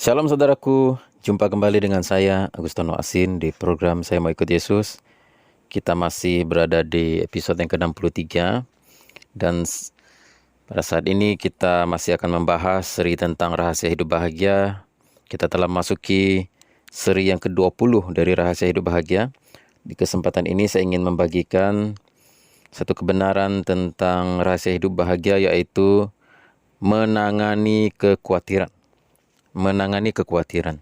Shalom saudaraku, jumpa kembali dengan saya Agustono Asin di program Saya Mau Ikut Yesus. Kita masih berada di episode yang ke-63 dan pada saat ini kita masih akan membahas seri tentang rahasia hidup bahagia. Kita telah memasuki seri yang ke-20 dari rahasia hidup bahagia. Di kesempatan ini saya ingin membagikan satu kebenaran tentang rahasia hidup bahagia, yaitu menangani kekhawatiran. Menangani kekhawatiran.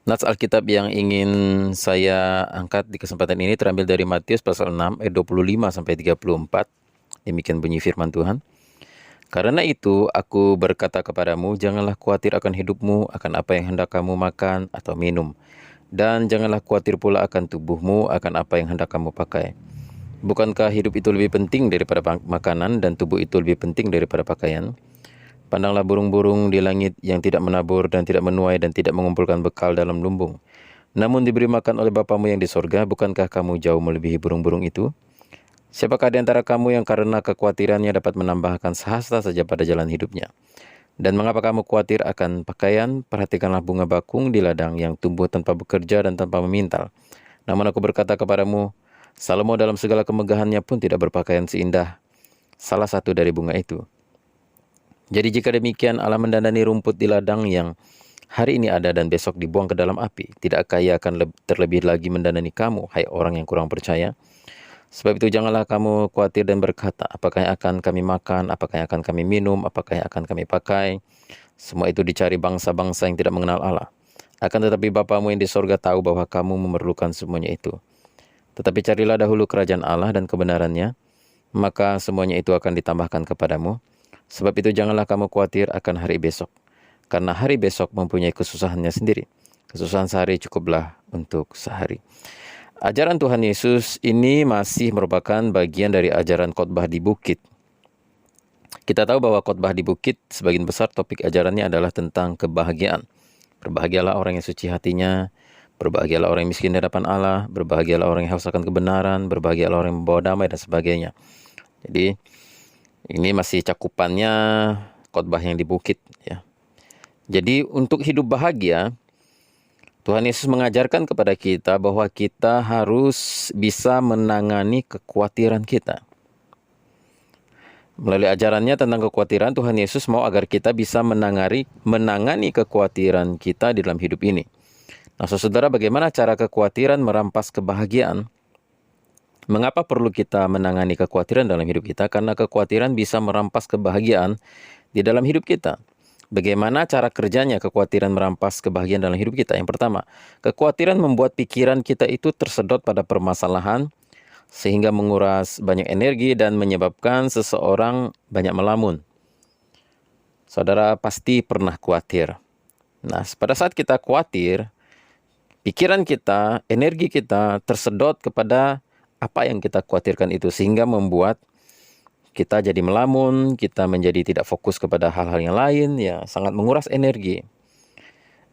Nats Alkitab yang ingin saya angkat di kesempatan ini terambil dari Matius pasal 6 ayat 25 sampai 34. Demikian bunyi firman Tuhan. Karena itu aku berkata kepadamu, janganlah khawatir akan hidupmu, akan apa yang hendak kamu makan atau minum. Dan janganlah khawatir pula akan tubuhmu, akan apa yang hendak kamu pakai. Bukankah hidup itu lebih penting daripada makanan dan tubuh itu lebih penting daripada pakaian? Pandanglah burung-burung di langit yang tidak menabur dan tidak menuai dan tidak mengumpulkan bekal dalam lumbung. Namun diberi makan oleh Bapamu yang di sorga. Bukankah kamu jauh melebihi burung-burung itu? Siapakah di antara kamu yang karena kekhawatirannya dapat menambahkan sehasta saja pada jalan hidupnya? Dan mengapa kamu khawatir akan pakaian? Perhatikanlah bunga bakung di ladang yang tumbuh tanpa bekerja dan tanpa memintal. Namun aku berkata kepadamu, Salomo dalam segala kemegahannya pun tidak berpakaian seindah salah satu dari bunga itu. Jadi jika demikian Allah mendandani rumput di ladang yang hari ini ada dan besok dibuang ke dalam api, tidakkah Ia akan terlebih lagi mendandani kamu, hai orang yang kurang percaya? Sebab itu janganlah kamu khawatir dan berkata, apakah yang akan kami makan, apakah yang akan kami minum, apakah yang akan kami pakai. Semua itu dicari bangsa-bangsa yang tidak mengenal Allah. Akan tetapi Bapamu yang di sorga tahu bahwa kamu memerlukan semuanya itu. Tetapi carilah dahulu kerajaan Allah dan kebenarannya, maka semuanya itu akan ditambahkan kepadamu. Sebab itu janganlah kamu khawatir akan hari besok, karena hari besok mempunyai kesusahannya sendiri. Kesusahan sehari cukuplah untuk sehari. Ajaran Tuhan Yesus ini masih merupakan bagian dari ajaran khotbah di bukit. Kita tahu bahwa khotbah di bukit sebagian besar topik ajarannya adalah tentang kebahagiaan. Berbahagialah orang yang suci hatinya, berbahagialah orang yang miskin di hadapan Allah, berbahagialah orang yang haus akan kebenaran, berbahagialah orang yang membawa damai dan sebagainya. Jadi ini masih cakupannya khotbah yang di bukit, ya. Jadi untuk hidup bahagia, Tuhan Yesus mengajarkan kepada kita bahwa kita harus bisa menangani kekhawatiran kita. Melalui ajarannya tentang kekhawatiran, Tuhan Yesus mau agar kita bisa menangani kekhawatiran kita di dalam hidup ini. Nah, saudara, bagaimana cara kekhawatiran merampas kebahagiaan? Mengapa perlu kita menangani kekhawatiran dalam hidup kita? Karena kekhawatiran bisa merampas kebahagiaan di dalam hidup kita. Bagaimana cara kerjanya kekhawatiran merampas kebahagiaan dalam hidup kita? Yang pertama, kekhawatiran membuat pikiran kita itu tersedot pada permasalahan sehingga menguras banyak energi dan menyebabkan seseorang banyak melamun. Saudara pasti pernah khawatir. Nah, pada saat kita khawatir, pikiran kita, energi kita tersedot kepada apa yang kita khawatirkan itu, sehingga membuat kita jadi melamun, kita menjadi tidak fokus kepada hal-hal yang lain, ya, sangat menguras energi.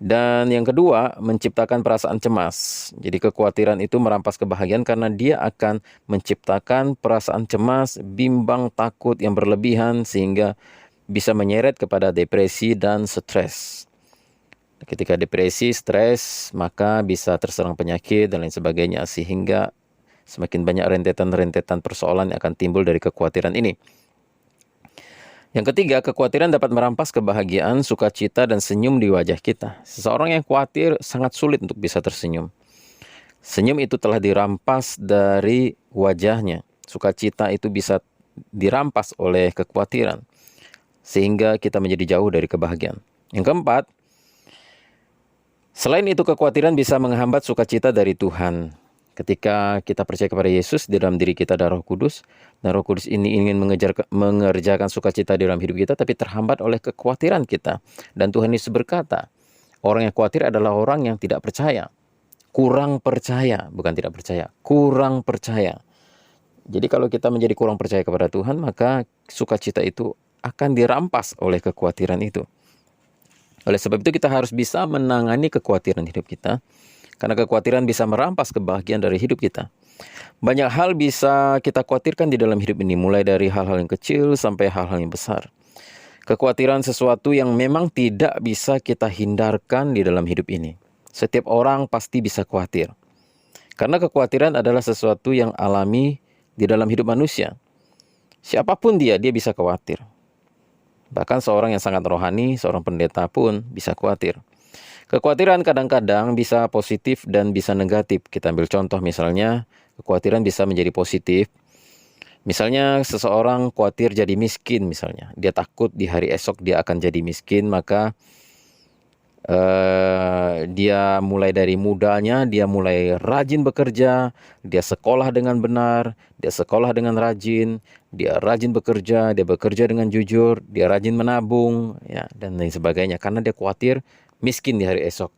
Dan yang kedua, menciptakan perasaan cemas. Jadi kekhawatiran itu merampas kebahagiaan karena dia akan menciptakan perasaan cemas, bimbang, takut yang berlebihan, sehingga bisa menyeret kepada depresi dan stres. Ketika depresi, stres, maka bisa terserang penyakit dan lain sebagainya, sehingga semakin banyak rentetan-rentetan persoalan yang akan timbul dari kekhawatiran ini. Yang ketiga, kekhawatiran dapat merampas kebahagiaan, sukacita, dan senyum di wajah kita. Seseorang yang khawatir sangat sulit untuk bisa tersenyum. Senyum itu telah dirampas dari wajahnya. Sukacita itu bisa dirampas oleh kekhawatiran, sehingga kita menjadi jauh dari kebahagiaan. Yang keempat, selain itu kekhawatiran bisa menghambat sukacita dari Tuhan. Ketika kita percaya kepada Yesus, di dalam diri kita ada Roh Kudus, dan Roh Kudus ini ingin mengerjakan sukacita di dalam hidup kita, tapi terhambat oleh kekhawatiran kita. Dan Tuhan Yesus berkata, orang yang khawatir adalah orang yang tidak percaya. Kurang percaya, bukan tidak percaya, kurang percaya. Jadi kalau kita menjadi kurang percaya kepada Tuhan, maka sukacita itu akan dirampas oleh kekhawatiran itu. Oleh sebab itu kita harus bisa menangani kekhawatiran hidup kita, karena kekhawatiran bisa merampas kebahagiaan dari hidup kita. Banyak hal bisa kita khawatirkan di dalam hidup ini, mulai dari hal-hal yang kecil sampai hal-hal yang besar. Kekhawatiran sesuatu yang memang tidak bisa kita hindarkan di dalam hidup ini. Setiap orang pasti bisa khawatir. Karena kekhawatiran adalah sesuatu yang alami di dalam hidup manusia. Siapapun dia bisa khawatir. Bahkan seorang yang sangat rohani, seorang pendeta pun bisa khawatir. Kekhawatiran kadang-kadang bisa positif dan bisa negatif. Kita ambil contoh misalnya, kekhawatiran bisa menjadi positif. Misalnya seseorang khawatir jadi miskin misalnya. Dia takut di hari esok dia akan jadi miskin, maka dia mulai dari mudanya, dia mulai rajin bekerja, dia sekolah dengan benar, dia sekolah dengan rajin, dia rajin bekerja, dia bekerja dengan jujur, dia rajin menabung, ya, dan lain sebagainya. Karena dia khawatir miskin di hari esok.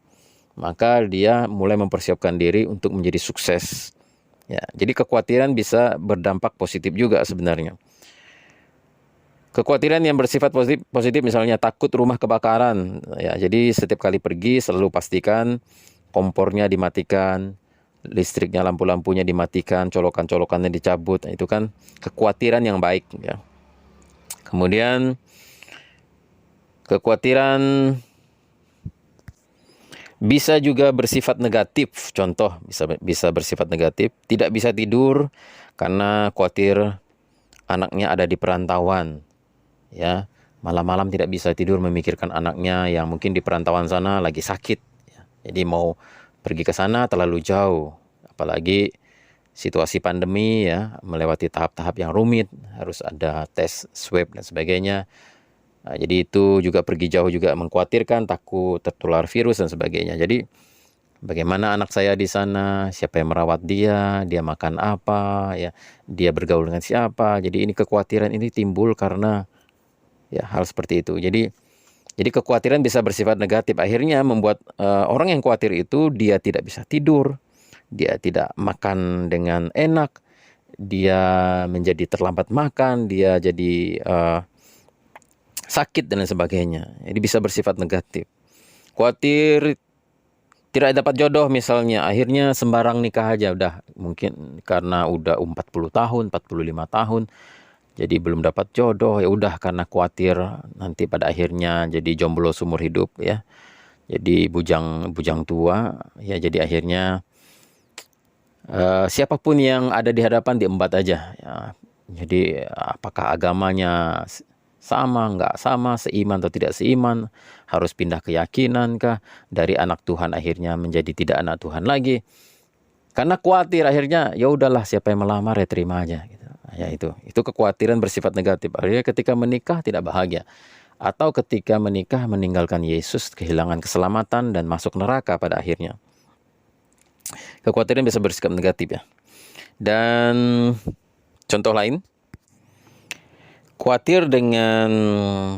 Maka dia mulai mempersiapkan diri untuk menjadi sukses. Ya, jadi kekhawatiran bisa berdampak positif juga sebenarnya. Kekhawatiran yang bersifat positif misalnya takut rumah kebakaran. Ya, jadi setiap kali pergi selalu pastikan kompornya dimatikan, listriknya, lampu-lampunya dimatikan, colokan-colokannya dicabut. Nah, itu kan kekhawatiran yang baik. Ya. Kemudian kekhawatiran bisa juga bersifat negatif. Contoh, bisa bersifat negatif. Tidak bisa tidur karena khawatir anaknya ada di perantauan. Ya, malam-malam tidak bisa tidur memikirkan anaknya yang mungkin di perantauan sana lagi sakit. Ya. Jadi mau pergi ke sana terlalu jauh. Apalagi situasi pandemi ya, melewati tahap-tahap yang rumit, harus ada tes swab dan sebagainya. Nah, jadi itu juga pergi jauh juga mengkhawatirkan, takut tertular virus dan sebagainya. Jadi bagaimana anak saya di sana, siapa yang merawat dia, dia makan apa, ya, dia bergaul dengan siapa. Jadi ini kekhawatiran ini timbul karena ya hal seperti itu. Jadi kekhawatiran bisa bersifat negatif. Akhirnya membuat orang yang khawatir itu dia tidak bisa tidur, dia tidak makan dengan enak, dia menjadi terlambat makan, dia jadi sakit dan lain sebagainya. Jadi bisa bersifat negatif. Khawatir tidak dapat jodoh misalnya, akhirnya sembarang nikah aja udah. Mungkin karena udah 40 tahun, 45 tahun, jadi belum dapat jodoh, ya udah karena khawatir nanti pada akhirnya jadi jomblo seumur hidup ya. Jadi bujang tua, ya jadi akhirnya siapapun yang ada di hadapan diembat aja ya. Jadi apakah agamanya sama, nggak sama, seiman atau tidak seiman, harus pindah keyakinan kah, dari anak Tuhan akhirnya menjadi tidak anak Tuhan lagi. Karena khawatir akhirnya ya udahlah siapa yang melamar ya terima aja gitu. Ya itu kekhawatiran bersifat negatif. Akhirnya ketika menikah tidak bahagia. Atau ketika menikah meninggalkan Yesus, kehilangan keselamatan dan masuk neraka pada akhirnya. Kekhawatiran bisa bersikap negatif ya. Dan contoh lain, khawatir dengan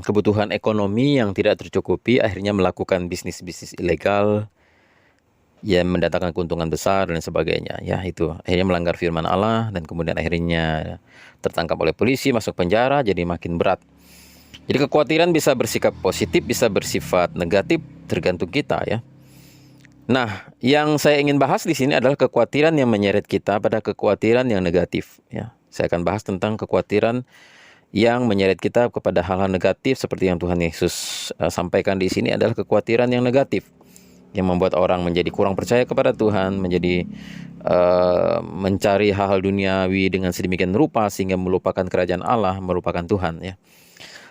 kebutuhan ekonomi yang tidak tercukupi, akhirnya melakukan bisnis-bisnis ilegal yang mendatangkan keuntungan besar dan sebagainya. Ya, itu akhirnya melanggar firman Allah dan kemudian akhirnya tertangkap oleh polisi, masuk penjara, jadi makin berat. Jadi kekhawatiran bisa bersikap positif, bisa bersifat negatif, tergantung kita ya. Nah, yang saya ingin bahas di sini adalah kekhawatiran yang menyeret kita pada kekhawatiran yang negatif ya. Saya akan bahas tentang kekhawatiran yang menyeret kita kepada hal-hal negatif seperti yang Tuhan Yesus sampaikan di sini adalah kekhawatiran yang negatif yang membuat orang menjadi kurang percaya kepada Tuhan, menjadi mencari hal-hal duniawi dengan sedemikian rupa sehingga melupakan kerajaan Allah, melupakan Tuhan ya.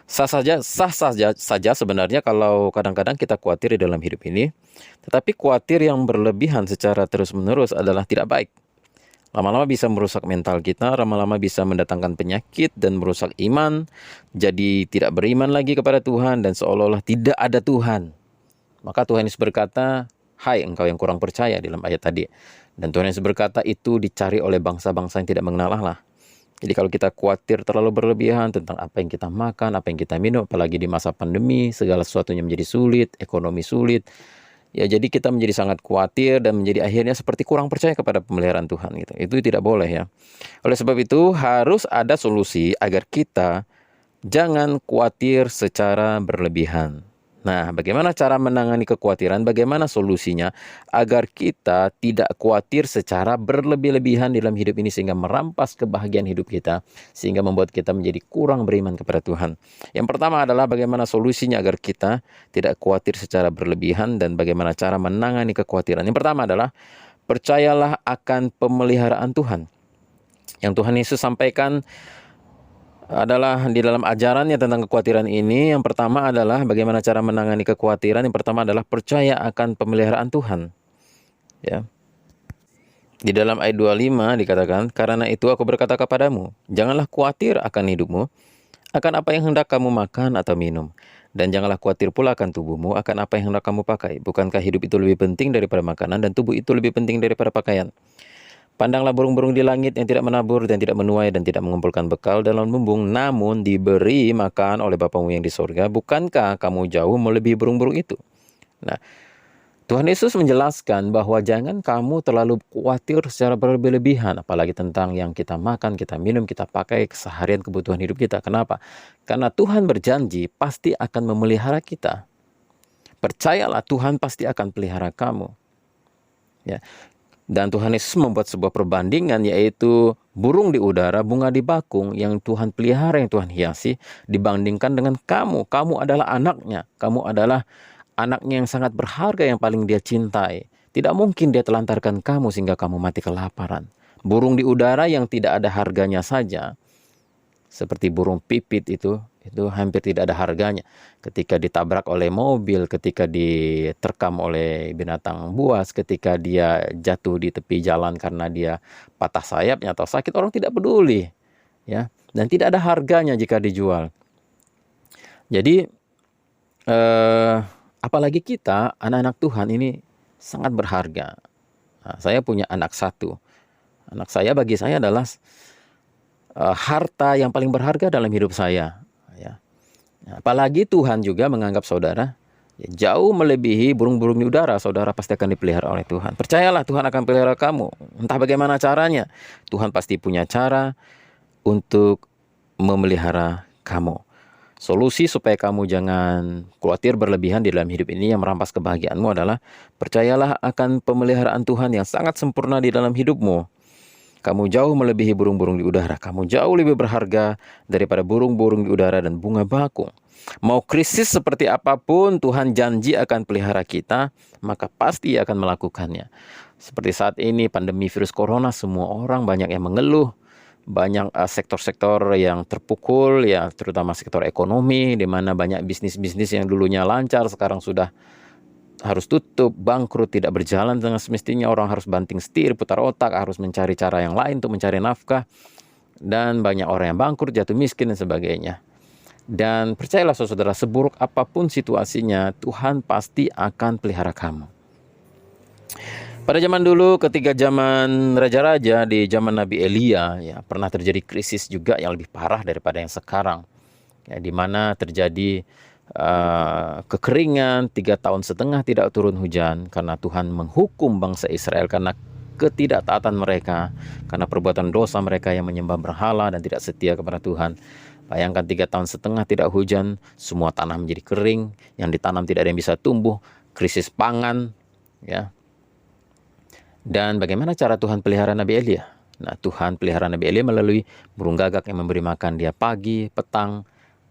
Sah saja sebenarnya kalau kadang-kadang kita khawatir di dalam hidup ini, tetapi khawatir yang berlebihan secara terus-menerus adalah tidak baik. Lama-lama bisa merusak mental kita, lama-lama bisa mendatangkan penyakit dan merusak iman, jadi tidak beriman lagi kepada Tuhan dan seolah-olah tidak ada Tuhan. Maka Tuhan Yesus berkata, hai engkau yang kurang percaya dalam ayat tadi. Dan Tuhan Yesus berkata itu dicari oleh bangsa-bangsa yang tidak mengenal Allah. Jadi kalau kita khawatir terlalu berlebihan tentang apa yang kita makan, apa yang kita minum, apalagi di masa pandemi, segala sesuatunya menjadi sulit, ekonomi sulit, ya jadi kita menjadi sangat khawatir dan menjadi akhirnya seperti kurang percaya kepada pemeliharaan Tuhan gitu. Itu tidak boleh ya. Oleh sebab itu harus ada solusi agar kita jangan khawatir secara berlebihan. Nah, bagaimana cara menangani kekhawatiran? Bagaimana solusinya agar kita tidak khawatir secara berlebih-lebihan dalam hidup ini sehingga merampas kebahagiaan hidup kita, sehingga membuat kita menjadi kurang beriman kepada Tuhan. Yang pertama adalah bagaimana solusinya agar kita tidak khawatir secara berlebihan dan bagaimana cara menangani kekhawatiran. Yang pertama adalah percayalah akan pemeliharaan Tuhan. Yang Tuhan Yesus sampaikan adalah di dalam ajarannya tentang kekhawatiran ini. Yang pertama adalah bagaimana cara menangani kekhawatiran. Yang pertama adalah percaya akan pemeliharaan Tuhan. Ya. Di dalam ayat 25 dikatakan, karena itu aku berkata kepadamu, janganlah khawatir akan hidupmu, akan apa yang hendak kamu makan atau minum. Dan janganlah khawatir pula akan tubuhmu, akan apa yang hendak kamu pakai. Bukankah hidup itu lebih penting daripada makanan, dan tubuh itu lebih penting daripada pakaian? Pandanglah burung-burung di langit yang tidak menabur dan tidak menuai dan tidak mengumpulkan bekal dalam lumbung, namun diberi makan oleh Bapamu yang di sorga. Bukankah kamu jauh melebihi burung-burung itu? Nah, Tuhan Yesus menjelaskan bahwa jangan kamu terlalu khawatir secara berlebihan, apalagi tentang yang kita makan, kita minum, kita pakai keseharian kebutuhan hidup kita. Kenapa? Karena Tuhan berjanji pasti akan memelihara kita. Percayalah, Tuhan pasti akan pelihara kamu. Ya. Dan Tuhan Yesus membuat sebuah perbandingan, yaitu burung di udara, bunga di bakung yang Tuhan pelihara, yang Tuhan hiasi, dibandingkan dengan kamu. Kamu adalah anaknya. Kamu adalah anaknya yang sangat berharga, yang paling dia cintai. Tidak mungkin dia telantarkan kamu sehingga kamu mati kelaparan. Burung di udara yang tidak ada harganya saja, seperti burung pipit itu hampir tidak ada harganya. Ketika ditabrak oleh mobil, ketika diterkam oleh binatang buas, ketika dia jatuh di tepi jalan karena dia patah sayapnya atau sakit, orang tidak peduli, ya. Dan tidak ada harganya jika dijual. Jadi apalagi kita, anak-anak Tuhan ini sangat berharga. Nah, saya punya anak satu. Anak saya bagi saya adalah harta yang paling berharga dalam hidup saya. Ya. Apalagi Tuhan juga menganggap saudara jauh melebihi burung-burung di udara. Saudara pasti akan dipelihara oleh Tuhan. Percayalah, Tuhan akan pelihara kamu. Entah bagaimana caranya, Tuhan pasti punya cara untuk memelihara kamu. Solusi supaya kamu jangan khawatir berlebihan di dalam hidup ini yang merampas kebahagiaanmu adalah percayalah akan pemeliharaan Tuhan yang sangat sempurna di dalam hidupmu. Kamu jauh melebihi burung-burung di udara. Kamu jauh lebih berharga daripada burung-burung di udara dan bunga bakung. Mau krisis seperti apapun, Tuhan janji akan pelihara kita, maka pasti akan melakukannya. Seperti saat ini, pandemi virus corona, semua orang banyak yang mengeluh. Banyak sektor-sektor yang terpukul, ya, terutama sektor ekonomi, di mana banyak bisnis-bisnis yang dulunya lancar, sekarang sudah harus tutup, bangkrut, tidak berjalan dengan semestinya. Orang harus banting setir, putar otak, harus mencari cara yang lain untuk mencari nafkah. Dan banyak orang yang bangkrut, jatuh miskin, dan sebagainya. Dan percayalah saudara, seburuk apapun situasinya, Tuhan pasti akan pelihara kamu. Pada zaman dulu, ketika zaman raja-raja, di zaman Nabi Elia, ya, pernah terjadi krisis juga yang lebih parah daripada yang sekarang. Ya, di mana terjadi kekeringan, 3,5 tahun tidak turun hujan karena Tuhan menghukum bangsa Israel karena ketidaktaatan mereka, karena perbuatan dosa mereka yang menyembah berhala dan tidak setia kepada Tuhan. Bayangkan 3,5 tahun tidak hujan, semua tanah menjadi kering, yang ditanam tidak ada yang bisa tumbuh, krisis pangan, ya. Dan bagaimana cara Tuhan pelihara Nabi Elia? Nah, Tuhan pelihara Nabi Elia melalui burung gagak yang memberi makan dia pagi, petang.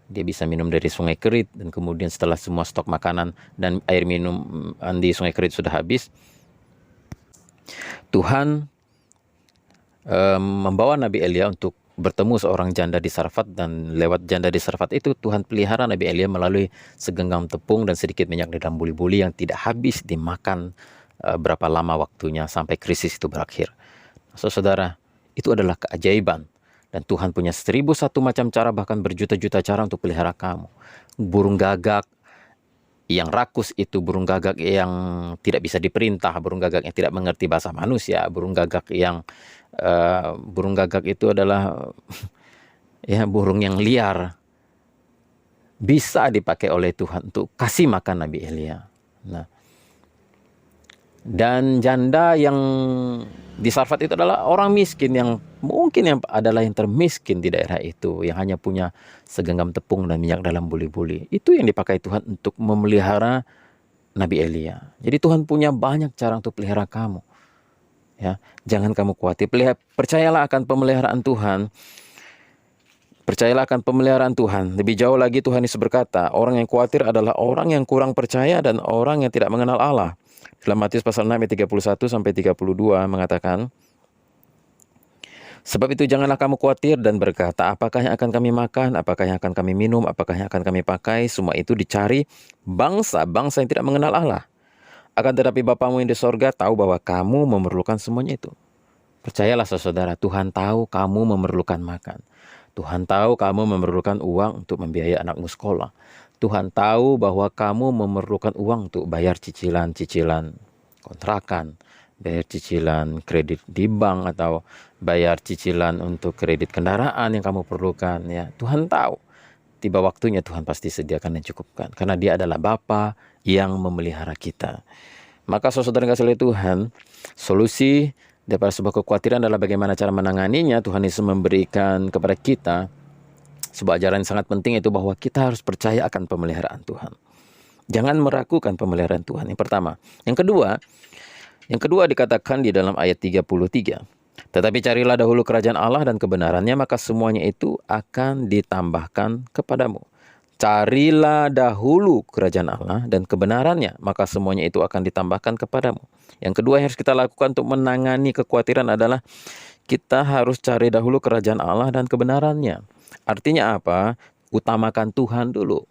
Dia bisa minum dari sungai Kerit, dan kemudian setelah semua stok makanan dan air minum di sungai Kerit sudah habis, Tuhan membawa Nabi Elia untuk bertemu seorang janda di Sarfat, dan lewat janda di Sarfat itu Tuhan pelihara Nabi Elia melalui segenggam tepung dan sedikit minyak di dalam buli-buli yang tidak habis dimakan berapa lama waktunya sampai krisis itu berakhir. Saudara, itu adalah keajaiban. Dan Tuhan punya 1.001 macam cara, bahkan berjuta-juta cara untuk pelihara kamu. Burung gagak yang rakus itu, burung gagak yang tidak bisa diperintah, burung gagak yang tidak mengerti bahasa manusia, burung gagak itu adalah ya, burung yang liar, bisa dipakai oleh Tuhan untuk kasih makan Nabi Elia. Nah, Dan janda yang di Sarfat itu adalah orang miskin yang mungkin yang adalah yang termiskin di daerah itu, yang hanya punya segenggam tepung dan minyak dalam buli-buli. Itu yang dipakai Tuhan untuk memelihara Nabi Elia. Jadi Tuhan punya banyak cara untuk pelihara kamu. Ya, jangan kamu khawatir. Percayalah akan pemeliharaan Tuhan. Percayalah akan pemeliharaan Tuhan. Lebih jauh lagi Tuhan Yesus berkata, orang yang khawatir adalah orang yang kurang percaya dan orang yang tidak mengenal Allah. Dalam Matius pasal 6 ayat 31 sampai 32 mengatakan, sebab itu janganlah kamu khawatir dan berkata, apakah yang akan kami makan, apakah yang akan kami minum, apakah yang akan kami pakai. Semua itu dicari bangsa-bangsa yang tidak mengenal Allah. Akan tetapi Bapamu yang di sorga tahu bahwa kamu memerlukan semuanya itu. Percayalah saudara, Tuhan tahu kamu memerlukan makan. Tuhan tahu kamu memerlukan uang untuk membiayai anakmu sekolah. Tuhan tahu bahwa kamu memerlukan uang untuk bayar cicilan-cicilan kontrakan, bayar cicilan kredit di bank, atau bayar cicilan untuk kredit kendaraan yang kamu perlukan. Ya, Tuhan tahu. Tiba waktunya Tuhan pasti sediakan dan cukupkan. Karena Dia adalah Bapa yang memelihara kita. Maka saudara yang kasih oleh Tuhan, solusi daripada sebuah kekhawatiran adalah bagaimana cara menanganinya. Tuhan Yesus memberikan kepada kita sebuah ajaran yang sangat penting, itu bahwa kita harus percaya akan pemeliharaan Tuhan. Jangan meragukan pemeliharaan Tuhan. Yang pertama. Yang kedua dikatakan di dalam ayat 33. Tetapi carilah dahulu kerajaan Allah dan kebenarannya, maka semuanya itu akan ditambahkan kepadamu. Carilah dahulu kerajaan Allah dan kebenarannya, maka semuanya itu akan ditambahkan kepadamu. Yang kedua yang harus kita lakukan untuk menangani kekhawatiran adalah kita harus cari dahulu kerajaan Allah dan kebenarannya. Artinya apa? Utamakan Tuhan dulu.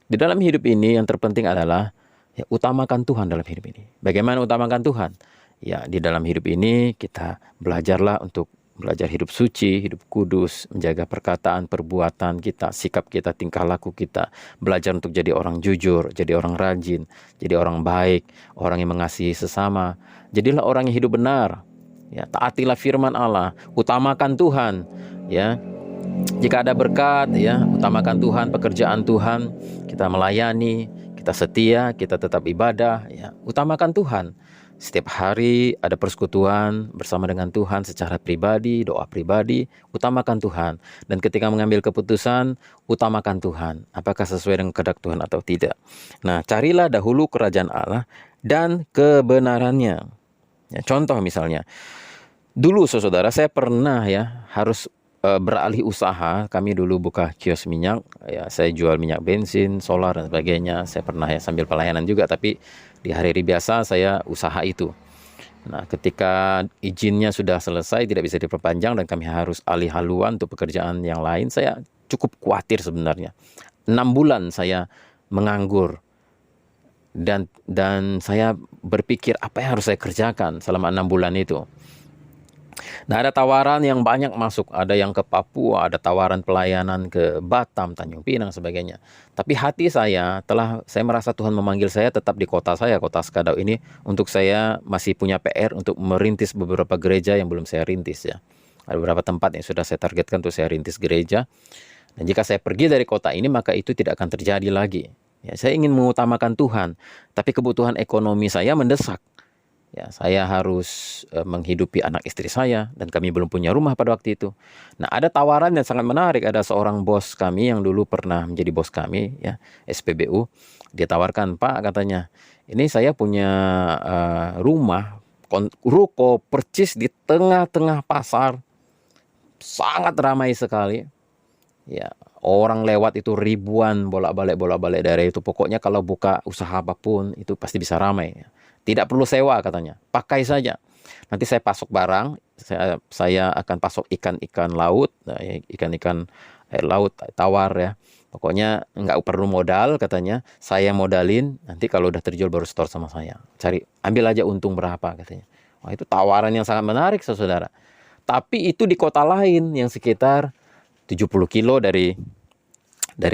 Di dalam hidup ini yang terpenting adalah ya, utamakan Tuhan dalam hidup ini. Bagaimana utamakan Tuhan? Ya, di dalam hidup ini kita belajarlah untuk belajar hidup suci, hidup kudus, menjaga perkataan, perbuatan kita, sikap kita, tingkah laku kita. Belajar untuk jadi orang jujur, jadi orang rajin, jadi orang baik, orang yang mengasihi sesama. Jadilah orang yang hidup benar. Ya, taatilah firman Allah, utamakan Tuhan. Ya, jika ada berkat, ya, utamakan Tuhan, pekerjaan Tuhan, kita melayani, kita setia, kita tetap ibadah, ya, utamakan Tuhan. Setiap hari ada persekutuan bersama dengan Tuhan secara pribadi, doa pribadi, utamakan Tuhan. Dan ketika mengambil keputusan, utamakan Tuhan. Apakah sesuai dengan kehendak Tuhan atau tidak. Nah, carilah dahulu kerajaan Allah dan kebenarannya. Ya, contoh misalnya, dulu saudara, saya pernah ya harus beralih usaha. Kami dulu buka kios minyak, ya, saya jual minyak bensin, solar dan sebagainya. Saya pernah ya sambil pelayanan juga, tapi di hari-hari biasa saya usaha itu. Nah, ketika izinnya sudah selesai, tidak bisa diperpanjang dan kami harus alih haluan untuk pekerjaan yang lain, saya cukup khawatir sebenarnya. 6 bulan saya menganggur dan saya berpikir apa yang harus saya kerjakan selama 6 bulan itu. Nah, ada tawaran yang banyak masuk, ada yang ke Papua, ada tawaran pelayanan ke Batam, Tanjung Pinang, sebagainya. Tapi hati saya merasa Tuhan memanggil saya tetap di kota saya, kota Skadau ini, untuk saya masih punya PR untuk merintis beberapa gereja yang belum saya rintis ya. Ada beberapa tempat yang sudah saya targetkan untuk saya rintis gereja. Dan jika saya pergi dari kota ini, maka itu tidak akan terjadi lagi. Ya, saya ingin mengutamakan Tuhan, tapi kebutuhan ekonomi saya mendesak. Ya, saya harus menghidupi anak istri saya dan kami belum punya rumah pada waktu itu. Nah, ada tawaran yang sangat menarik. Ada seorang bos kami yang dulu pernah menjadi bos kami, ya, SPBU. Dia tawarkan, Pak, katanya, ini saya punya rumah, ruko percis di tengah-tengah pasar, sangat ramai sekali. Ya, orang lewat itu ribuan bolak-balik dari itu. Pokoknya kalau buka usaha apapun itu pasti bisa ramai. Tidak perlu sewa katanya, pakai saja. Nanti saya pasok barang, saya akan pasok ikan-ikan laut, ikan-ikan air laut, tawar ya. Pokoknya nggak perlu modal katanya, saya modalin, nanti kalau udah terjual baru store sama saya. Ambil aja untung berapa katanya. Wah, itu tawaran yang sangat menarik saudara. Tapi itu di kota lain yang sekitar 70 kilo dari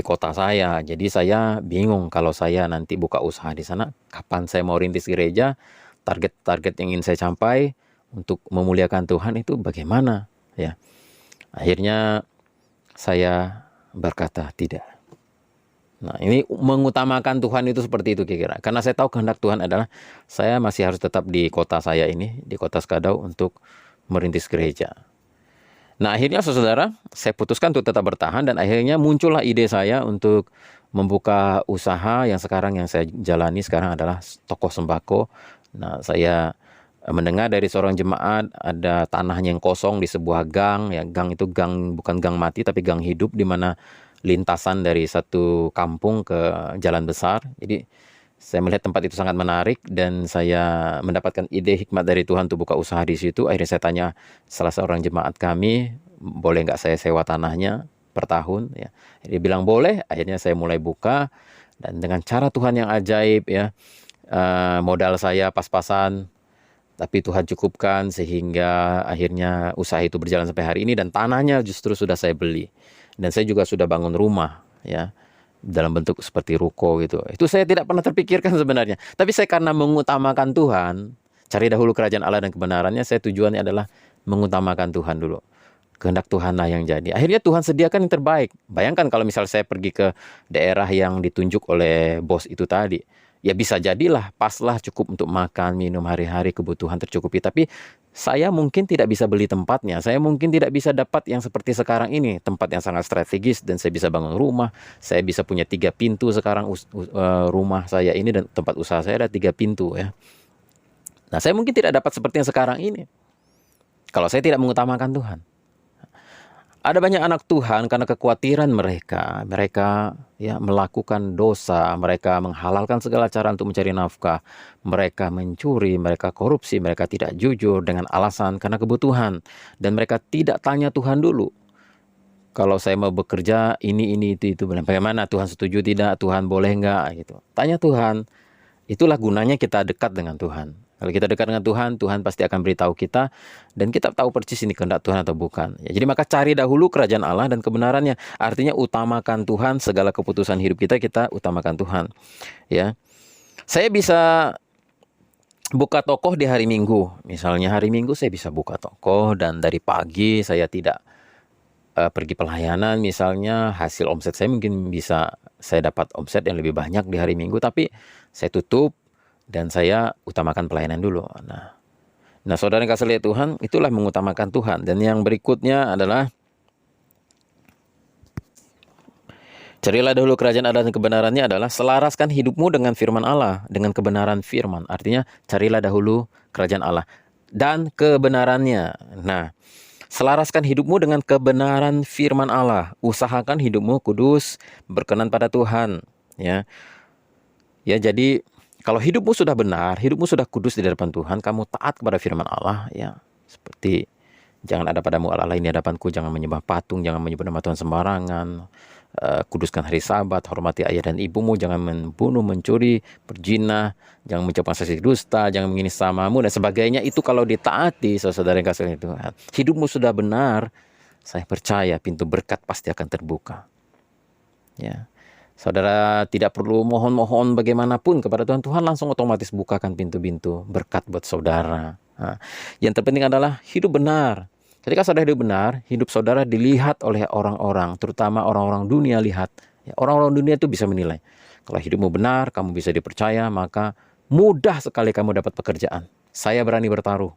kota saya. Jadi saya bingung kalau saya nanti buka usaha di sana, kapan saya mau rintis gereja, target-target yang ingin saya capai untuk memuliakan Tuhan itu bagaimana ya. Akhirnya saya berkata tidak. Nah, ini mengutamakan Tuhan itu seperti itu kira-kira. Karena saya tahu kehendak Tuhan adalah saya masih harus tetap di kota saya ini, di kota Skadau untuk merintis gereja. Nah, akhirnya saudara, saya putuskan untuk tetap bertahan dan akhirnya muncullah ide saya untuk membuka usaha yang sekarang yang saya jalani sekarang adalah toko sembako. Nah, saya mendengar dari seorang jemaat ada tanahnya yang kosong di sebuah gang, ya gang itu gang bukan gang mati tapi gang hidup di mana lintasan dari satu kampung ke jalan besar. Jadi saya melihat tempat itu sangat menarik dan saya mendapatkan ide hikmat dari Tuhan untuk buka usaha di situ. Akhirnya saya tanya salah seorang jemaat kami, boleh nggak saya sewa tanahnya per tahun? Ya, dia bilang boleh. Akhirnya saya mulai buka dan dengan cara Tuhan yang ajaib ya, modal saya pas-pasan. Tapi Tuhan cukupkan sehingga akhirnya usaha itu berjalan sampai hari ini dan tanahnya justru sudah saya beli. Dan saya juga sudah bangun rumah ya dalam bentuk seperti ruko gitu. Itu saya tidak pernah terpikirkan sebenarnya. Tapi saya karena mengutamakan Tuhan, cari dahulu kerajaan Allah dan kebenarannya, saya tujuannya adalah mengutamakan Tuhan dulu. Kehendak Tuhan lah yang jadi. Akhirnya Tuhan sediakan yang terbaik. Bayangkan kalau misal saya pergi ke daerah yang ditunjuk oleh bos itu tadi. Ya bisa jadilah, paslah cukup untuk makan, minum hari-hari, kebutuhan tercukupi. Tapi saya mungkin tidak bisa beli tempatnya. Saya mungkin tidak bisa dapat yang seperti sekarang ini. Tempat yang sangat strategis dan saya bisa bangun rumah. Saya bisa punya 3 pintu sekarang rumah saya ini dan tempat usaha saya ada 3 pintu ya. Nah saya mungkin tidak dapat seperti yang sekarang ini. Kalau saya tidak mengutamakan Tuhan. Ada banyak anak Tuhan karena kekhawatiran mereka ya melakukan dosa, mereka menghalalkan segala cara untuk mencari nafkah, mereka mencuri, mereka korupsi, mereka tidak jujur dengan alasan karena kebutuhan, dan mereka tidak tanya Tuhan dulu. Kalau saya mau bekerja ini itu, bagaimana Tuhan setuju tidak, Tuhan boleh enggak gitu. Tanya Tuhan. Itulah gunanya kita dekat dengan Tuhan. Kalau kita dekat dengan Tuhan, Tuhan pasti akan beritahu kita dan kita tahu persis ini kehendak Tuhan atau bukan. Ya, jadi maka cari dahulu kerajaan Allah dan kebenarannya. Artinya utamakan Tuhan, segala keputusan hidup kita utamakan Tuhan. Ya, saya bisa buka toko di hari Minggu. Misalnya hari Minggu saya bisa buka toko dan dari pagi saya tidak pergi pelayanan. Misalnya hasil omset saya mungkin bisa saya dapat omset yang lebih banyak di hari Minggu, tapi saya tutup dan saya utamakan pelayanan dulu. Nah, saudara yang kasih lihat Tuhan, itulah mengutamakan Tuhan. Dan yang berikutnya adalah carilah dahulu kerajaan Allah dan kebenarannya adalah selaraskan hidupmu dengan firman Allah, dengan kebenaran firman. Artinya carilah dahulu kerajaan Allah dan kebenarannya. Nah, selaraskan hidupmu dengan kebenaran firman Allah. Usahakan hidupmu kudus, berkenan pada Tuhan. Ya, jadi kalau hidupmu sudah benar, hidupmu sudah kudus di hadapan Tuhan, kamu taat kepada firman Allah, ya. Seperti jangan ada padamu Allah lain di hadapanku, jangan menyembah patung, jangan menyebut nama Tuhan sembarangan, kuduskan hari Sabat, hormati ayah dan ibumu, jangan membunuh, mencuri, berzina, jangan mengucapkan saksi dusta, jangan menginis samamu dan sebagainya. Itu kalau ditaati, saudara yang kasih Tuhan, hidupmu sudah benar, saya percaya pintu berkat pasti akan terbuka. Ya. Saudara tidak perlu mohon-mohon bagaimanapun kepada Tuhan. Tuhan langsung otomatis bukakan pintu-pintu berkat buat saudara. Nah, yang terpenting adalah hidup benar. Ketika saudara hidup benar, hidup saudara dilihat oleh orang-orang, terutama orang-orang dunia lihat. Ya, orang-orang dunia itu bisa menilai. Kalau hidupmu benar, kamu bisa dipercaya, maka mudah sekali kamu dapat pekerjaan. Saya berani bertaruh.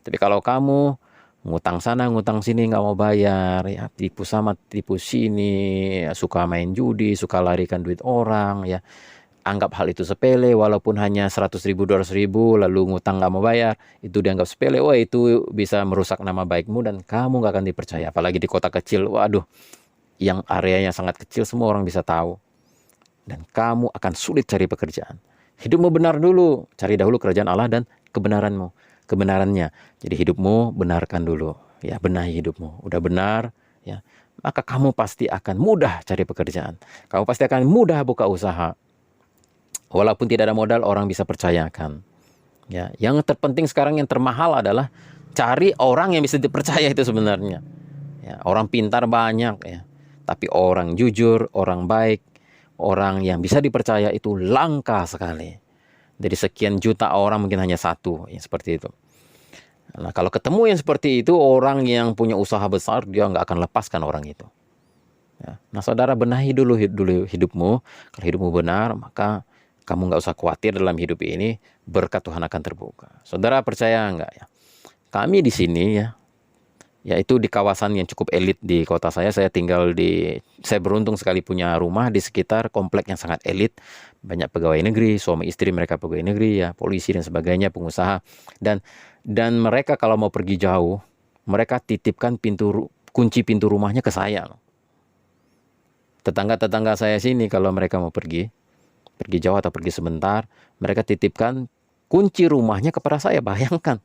Tapi kalau kamu ngutang sana, ngutang sini, nggak mau bayar, ya tipu sana, tipu sini, ya, suka main judi, suka larikan duit orang, ya anggap hal itu sepele, walaupun hanya 100.000, 200.000, lalu ngutang nggak mau bayar, itu dianggap sepele. Wah, itu bisa merusak nama baikmu dan kamu nggak akan dipercaya. Apalagi di kota kecil, waduh, yang areanya sangat kecil, semua orang bisa tahu. Dan kamu akan sulit cari pekerjaan. Hidupmu benar dulu, cari dahulu kerajaan Allah dan kebenarannya. Jadi hidupmu benarkan dulu, ya benahi hidupmu. Udah benar, ya maka kamu pasti akan mudah cari pekerjaan. Kamu pasti akan mudah buka usaha. Walaupun tidak ada modal, orang bisa percayakan. Ya, yang terpenting sekarang yang termahal adalah cari orang yang bisa dipercaya itu sebenarnya. Ya, orang pintar banyak ya, tapi orang jujur, orang baik, orang yang bisa dipercaya itu langka sekali. Dari sekian juta orang mungkin hanya satu yang seperti itu. Nah, kalau ketemu yang seperti itu, orang yang punya usaha besar, dia nggak akan lepaskan orang itu. Ya. Nah, saudara benahi dulu hidupmu. Kalau hidupmu benar, maka kamu nggak usah khawatir dalam hidup ini, berkat Tuhan akan terbuka. Saudara percaya nggak ya? Kami di sini ya, yaitu di kawasan yang cukup elit di kota saya. Saya beruntung sekali punya rumah di sekitar komplek yang sangat elit. Banyak pegawai negeri, suami istri mereka pegawai negeri, ya, polisi dan sebagainya, pengusaha. Dan mereka kalau mau pergi jauh, mereka titipkan kunci pintu rumahnya ke saya. Tetangga-tetangga saya sini kalau mereka mau pergi jauh atau pergi sebentar, mereka titipkan kunci rumahnya kepada saya. Bayangkan.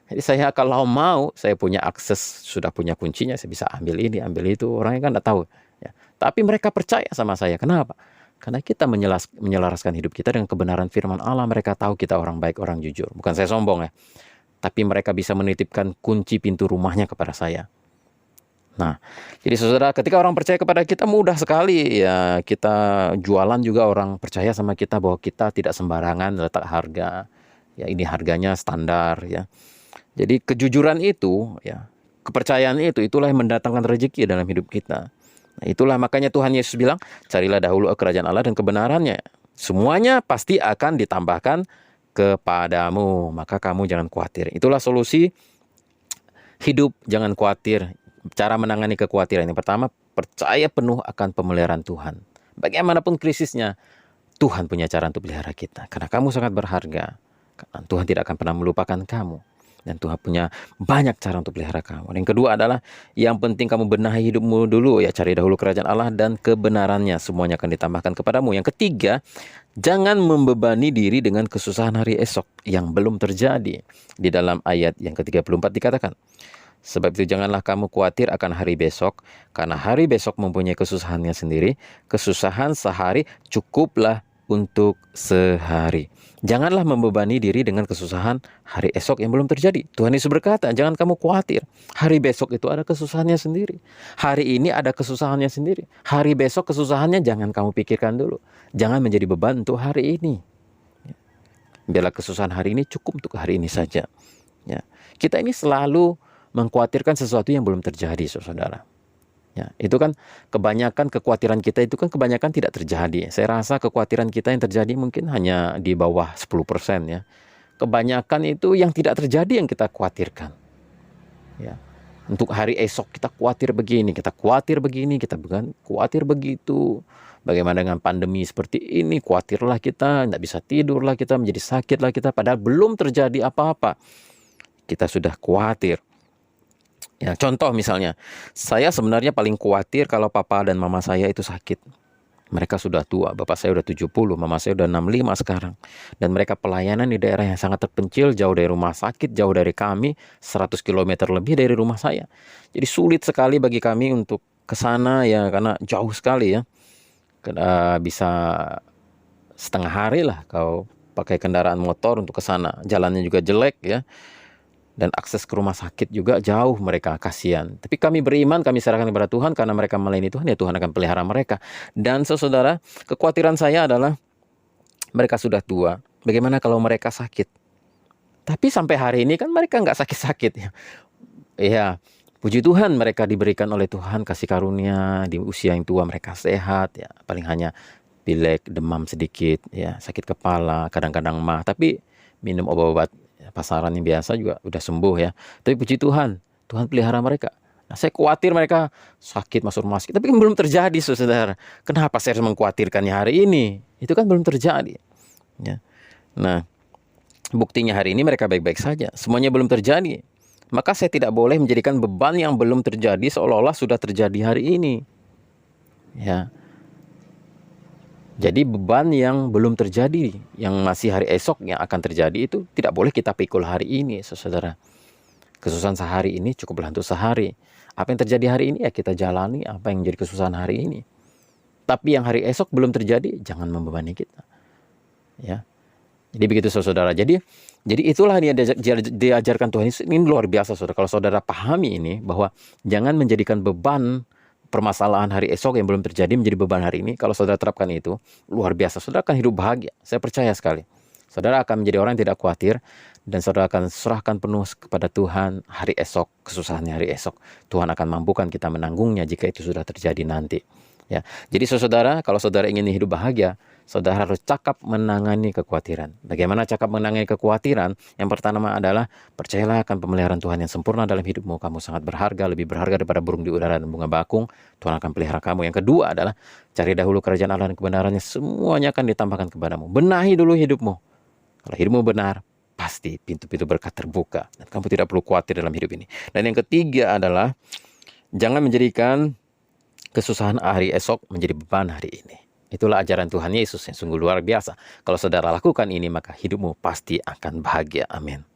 Jadi saya kalau mau, saya punya akses, sudah punya kuncinya, saya bisa ambil ini, ambil itu. Orangnya kan tidak tahu. Ya. Tapi mereka percaya sama saya. Kenapa? Karena kita menyelaraskan hidup kita dengan kebenaran firman Allah. Mereka tahu kita orang baik, orang jujur. Bukan saya sombong ya. Tapi mereka bisa menitipkan kunci pintu rumahnya kepada saya. Nah, jadi saudara, ketika orang percaya kepada kita mudah sekali ya, kita jualan juga orang percaya sama kita bahwa kita tidak sembarangan letak harga. Ya, ini harganya standar ya. Jadi kejujuran itu ya, kepercayaan itu, itulah yang mendatangkan rezeki dalam hidup kita. Nah, itulah makanya Tuhan Yesus bilang, carilah dahulu kerajaan Allah dan kebenarannya. Semuanya pasti akan ditambahkan kepadamu, maka kamu jangan khawatir. Itulah solusi hidup, jangan khawatir. Cara menangani kekhawatiran yang pertama, percaya penuh akan pemeliharaan Tuhan. Bagaimanapun krisisnya, Tuhan punya cara untuk pelihara kita. Karena kamu sangat berharga. Karena Tuhan tidak akan pernah melupakan kamu. Dan Tuhan punya banyak cara untuk pelihara kamu. Yang kedua adalah, yang penting kamu benahi hidupmu dulu ya. Cari dahulu kerajaan Allah dan kebenarannya. Semuanya akan ditambahkan kepadamu. Yang ketiga, jangan membebani diri dengan kesusahan hari esok yang belum terjadi. Di dalam ayat yang ke-34 dikatakan, sebab itu janganlah kamu khawatir akan hari besok, karena hari besok mempunyai kesusahannya sendiri. Kesusahan sehari cukuplah untuk sehari. Janganlah membebani diri dengan kesusahan hari esok yang belum terjadi. Tuhan Yesus berkata, jangan kamu khawatir. Hari besok itu ada kesusahannya sendiri. Hari ini ada kesusahannya sendiri. Hari besok kesusahannya jangan kamu pikirkan dulu. Jangan menjadi beban untuk hari ini. Biarlah kesusahan hari ini cukup untuk hari ini saja. Ya. Kita ini selalu mengkhawatirkan sesuatu yang belum terjadi, saudara. Ya, itu kan kebanyakan kekhawatiran kita itu kan kebanyakan tidak terjadi. Saya rasa kekhawatiran kita yang terjadi mungkin hanya di bawah 10% ya. Kebanyakan itu yang tidak terjadi yang kita khawatirkan. Ya. Untuk hari esok kita khawatir begini, kita khawatir begini, kita bukan khawatir begitu. Bagaimana dengan pandemi seperti ini, khawatirlah kita, tidak bisa tidurlah kita, menjadi sakitlah kita, padahal belum terjadi apa-apa. Kita sudah khawatir. Ya, contoh misalnya, saya sebenarnya paling khawatir kalau papa dan mama saya itu sakit. Mereka sudah tua, bapak saya udah 70, mama saya udah 65 sekarang. Dan mereka pelayanan di daerah yang sangat terpencil, jauh dari rumah sakit, jauh dari kami, 100 km lebih dari rumah saya. Jadi sulit sekali bagi kami untuk ke sana ya, karena jauh sekali ya. Bisa setengah hari lah kau pakai kendaraan motor untuk ke sana. Jalannya juga jelek ya. Dan akses ke rumah sakit juga jauh, mereka kasihan. Tapi kami beriman, kami serahkan kepada Tuhan, karena mereka melayani Tuhan, ya Tuhan akan pelihara mereka. Dan saudara, kekhawatiran saya adalah mereka sudah tua. Bagaimana kalau mereka sakit? Tapi sampai hari ini kan mereka nggak sakit-sakit ya. Iya, puji Tuhan mereka diberikan oleh Tuhan kasih karunia, di usia yang tua mereka sehat ya. Paling hanya pilek, demam sedikit ya, sakit kepala, kadang-kadang mah. Tapi minum obat-obat pasaran yang biasa juga udah sembuh ya. Tapi puji Tuhan, Tuhan pelihara mereka. Nah, saya khawatir mereka sakit masuk rumah sakit, tapi kan belum terjadi, saudara. Kenapa saya harus mengkhawatirkannya hari ini? Itu kan belum terjadi. Ya. Nah, buktinya hari ini mereka baik-baik saja. Semuanya belum terjadi. Maka saya tidak boleh menjadikan beban yang belum terjadi seolah-olah sudah terjadi hari ini. Ya. Jadi beban yang belum terjadi, yang masih hari esok yang akan terjadi itu tidak boleh kita pikul hari ini, saudara. Kesusahan sehari ini cukuplah untuk sehari. Apa yang terjadi hari ini ya kita jalani apa yang jadi kesusahan hari ini. Tapi yang hari esok belum terjadi, jangan membebani kita. Ya. Jadi begitu saudara. Jadi itulah yang diajarkan Tuhan. Ini luar biasa saudara. Kalau saudara pahami ini, bahwa jangan menjadikan beban permasalahan hari esok yang belum terjadi menjadi beban hari ini. Kalau saudara terapkan itu, luar biasa. Saudara akan hidup bahagia. Saya percaya sekali. Saudara akan menjadi orang yang tidak khawatir. dan saudara akan serahkan penuh kepada Tuhan hari esok, kesusahannya hari esok. Tuhan akan mampukan kita menanggungnya jika itu sudah terjadi nanti. Ya, jadi saudara, kalau saudara ingin hidup bahagia, saudara harus cakap menangani kekhawatiran. Bagaimana cakap menangani kekhawatiran? Yang pertama adalah percayalah akan pemeliharaan Tuhan yang sempurna dalam hidupmu. Kamu sangat berharga, lebih berharga daripada burung di udara dan bunga bakung. Tuhan akan pelihara kamu. Yang kedua adalah cari dahulu kerajaan Allah dan kebenarannya, semuanya akan ditambahkan kepadamu. Benahi dulu hidupmu. Kalau hidupmu benar, pasti pintu-pintu berkat terbuka dan kamu tidak perlu khawatir dalam hidup ini. Dan yang ketiga adalah jangan menjadikan kesusahan hari esok menjadi beban hari ini. Itulah ajaran Tuhan Yesus yang sungguh luar biasa. Kalau saudara lakukan ini, maka hidupmu pasti akan bahagia. Amin.